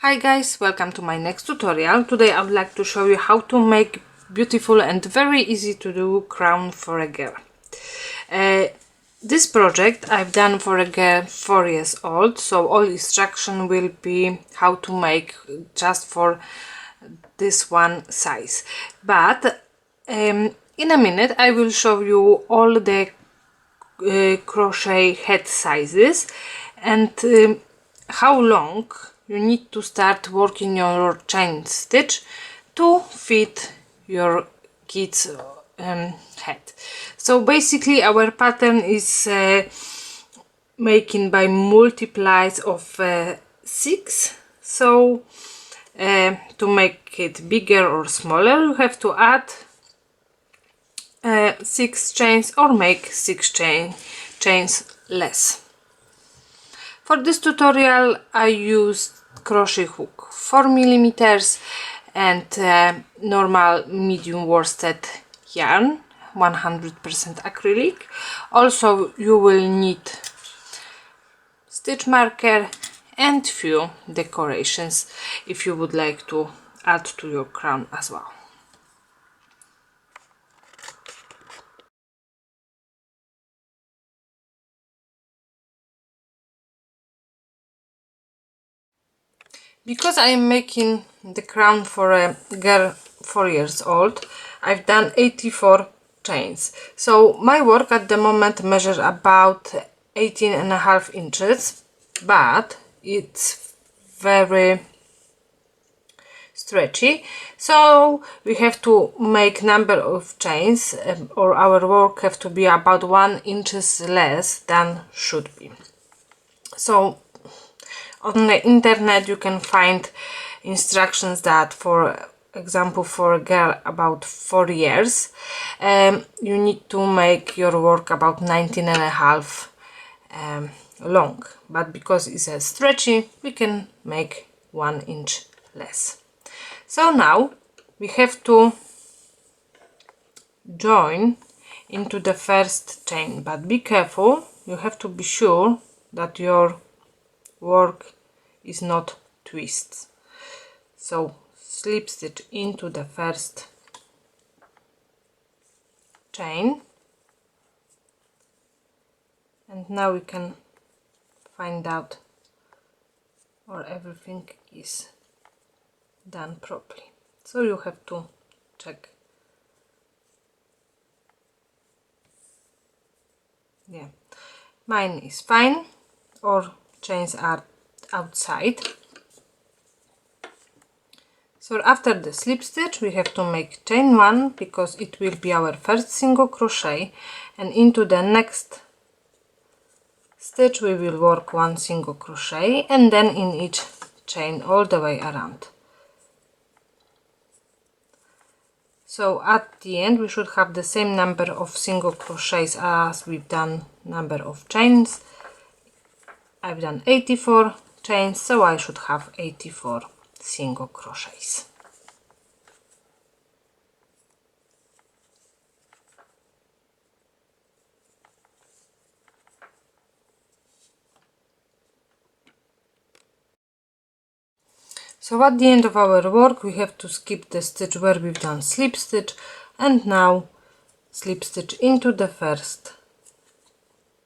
Hi guys, welcome to my next tutorial. Today I would like to show you how to make beautiful and very easy to do crown for a girl. This project I've done for a girl 4 years old, so all instruction will be how to make just for this one size. But in a minute I will show you all the crochet head sizes and how long you need to start working your chain stitch to fit your kid's head. So basically our pattern is making by multiplies of 6. So to make it bigger or smaller you have to add 6 chains or make 6 chains less. For this tutorial I used crochet hook 4 millimeters and normal medium worsted yarn 100% acrylic. Also you will need stitch marker and few decorations if you would like to add to your crown as well. Because I am making the crown for a girl 4 years old, I've done 84 chains. So my work at the moment measures about 18.5 inches, but it's very stretchy. So we have to make number of chains or our work have to be about 1 inches less than should be. So on the internet you can find instructions that, for example, for a girl about 4 years you need to make your work about 19.5 long, but because it's a stretchy we can make 1 inch less. So now we have to join into the first chain, but be careful, you have to be sure that your work is not twists. So slip stitch into the first chain, and now we can find out or everything is done properly. So you have to check. Yeah, mine is fine, or chains are outside. So after the slip stitch we have to make chain 1 because it will be our first single crochet, and into the next stitch we will work 1 single crochet and then in each chain all the way around. So at the end we should have the same number of single crochets as we've done number of chains. I've done 84 chains, so I should have 84 single crochets. So at the end of our work we have to skip the stitch where we've done slip stitch, and now slip stitch into the first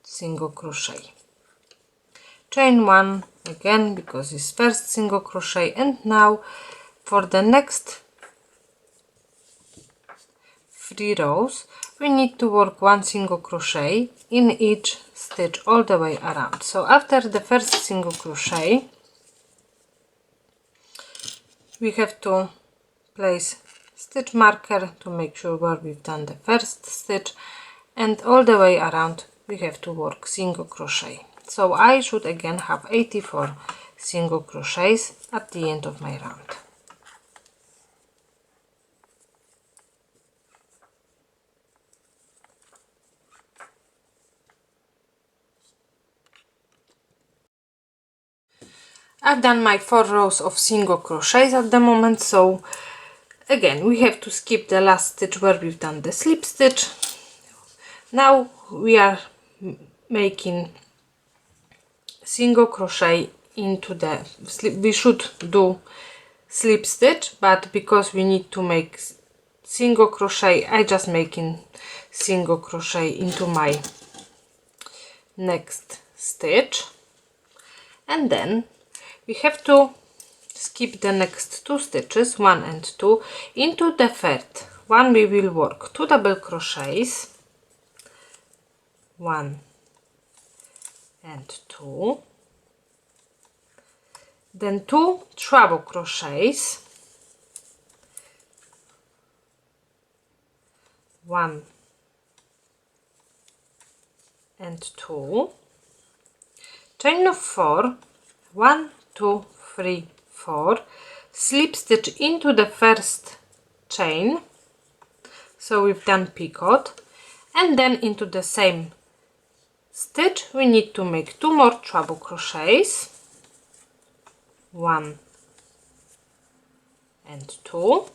single crochet. Chain 1 again because it's first single crochet, and now for the next 3 rows we need to work 1 single crochet in each stitch all the way around. So after the first single crochet we have to place stitch marker to make sure where we've done the first stitch, and all the way around we have to work single crochet. So I should again have 84 single crochets at the end of my round. I've done my 4 rows of single crochets at the moment, so again we have to skip the last stitch where we've done the slip stitch. Now we are making single crochet into the slip. We should do slip stitch, but because we need to make single crochet, I just making single crochet into my next stitch, and then we have to skip the next 2 stitches, 1 and 2. Into the third one we will work 2 double crochets, 1 and 2, then 2 treble crochets, 1 and 2, chain of 4, 1 2 3 4, slip stitch into the first chain, so we've done picot, and then into the same stitch we need to make 2 more treble crochets, 1 and 2,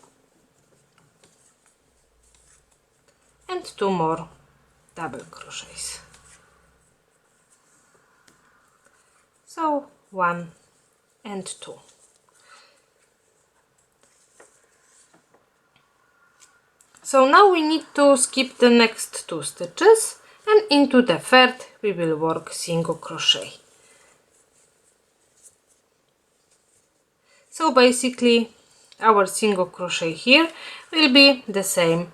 and 2 more double crochets. So 1 and 2. So now we need to skip the next 2 stitches, and into the third we will work single crochet. So basically our single crochet here will be the same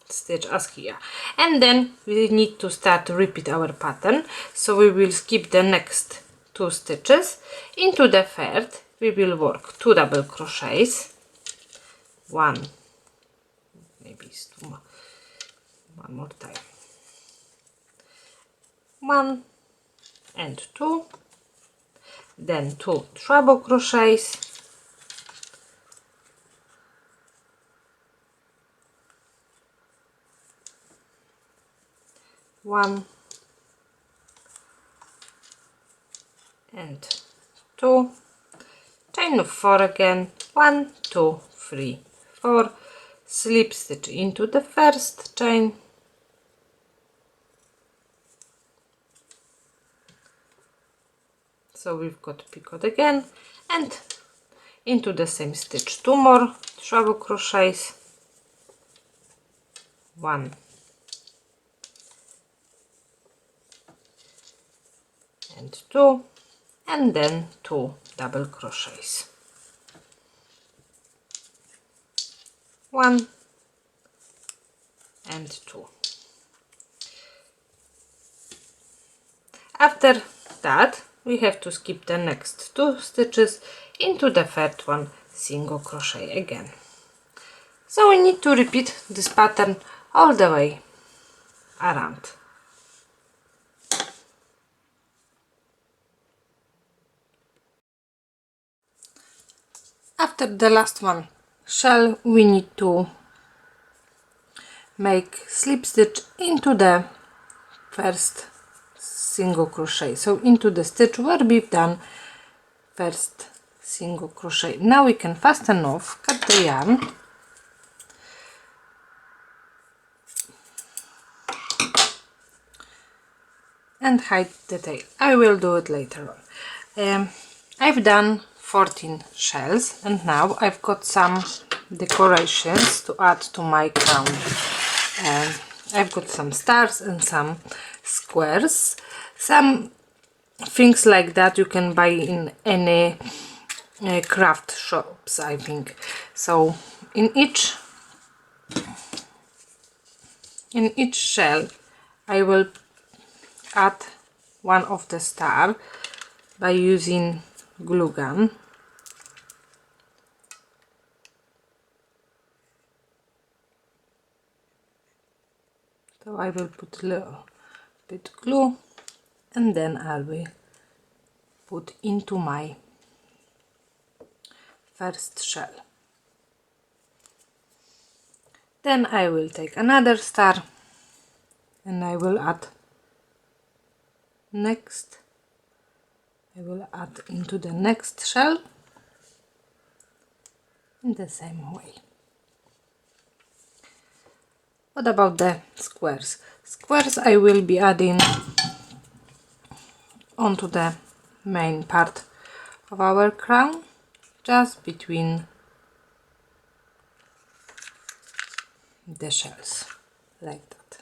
stitch as here, and then we need to start to repeat our pattern. So we will skip the next 2 stitches. Into the third we will work 2 double crochets, 1, maybe it's 2 more, 1 more time, 1 and 2, then 2 treble crochets, 1 and 2, chain of 4 again, 1 2 3 4, slip stitch into the first chain, so we've got picot again, and into the same stitch 2 more treble crochets, 1 and 2, and then 2 double crochets, 1 and 2. After that we have to skip the next 2 stitches, into the third one single crochet again. So we need to repeat this pattern all the way around. After the last one shell we need to make slip stitch into the first single crochet, so into the stitch where we've done first single crochet. Now we can fasten off, cut the yarn, and hide the tail. I will do it later on. I've done 14 shells, and now I've got some decorations to add to my crown. I've got some stars and some squares. Some things like that you can buy in any craft shops, I think. So in each shell I will add one of the star by using glue gun. So I will put a little bit glue, and then I will put into my first shell. Then I will take another star and I will add next. I will add into the next shell in the same way. What about the squares? Squares I will be adding onto the main part of our crown, just between the shells, like that.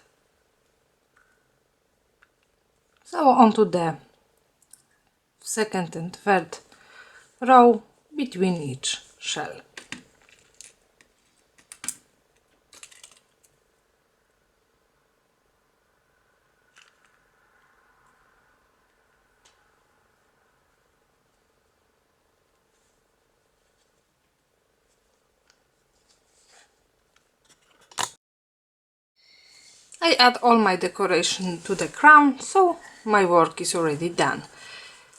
So onto the second and third row between each shell. I add all my decoration to the crown, so my work is already done.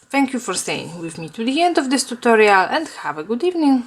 Thank you for staying with me to the end of this tutorial and have a good evening.